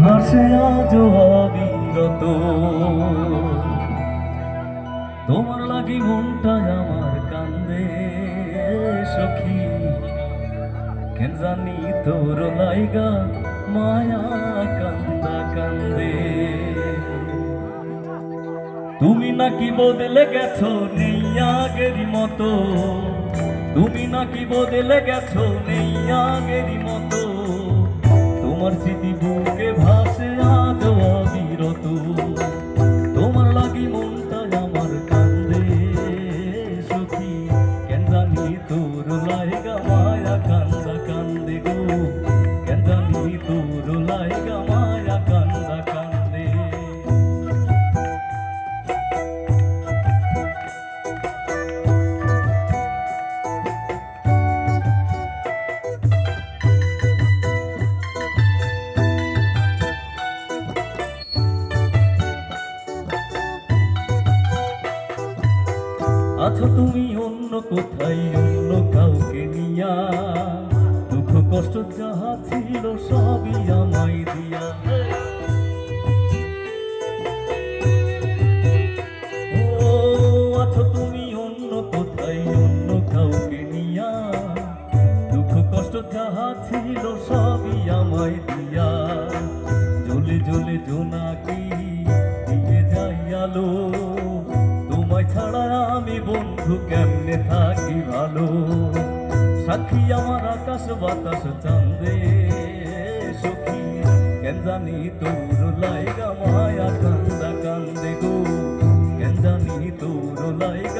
ভাসে আজ অবিরত। তোমার লাগি মনটায় আমার কান্দে সখী, কেন জানি তোর লাইগা মায়া কান্দা কান্দে। তুমি নাকি বদলে গেছো নেই আগেরই মতো, তুমি নাকি বদলে গেছো নেই আগেরই মতো। তোমার স্মৃতি বুকে ভাসে আজ অবিরত। তোমার লাগি মনটায় আমার কান্দে সখী, কেন জানি তোর লাইগা মায়া কান্দা কান্দে গো, কেন জানি তোর লাইগা মায়া কান্দা কান্দে। আছো তুমি অন্য কোথায় অন্য কাউকে নিয়া, দুঃখ কষ্ট যাহা ছিল সবই আমায় দিয়া। ও আছো তুমি অন্য কোথায় অন্য কাউকে নিয়া, দুঃখ কষ্ট যাহা ছিল সবই আমায় দিয়া। জ্বলে জ্বলে জোনাকি দিয়ে যাই আলো, তোমায় ছাড়া আমি বন্ধু কেমনে থাকি ভালো। সাক্ষী আমার আকাশ বাতাস চাঁদে সখী, কেন জানি তোর লাইগা মায়া কান্দা কান্দে গো, কেন জানি তোর লাইগা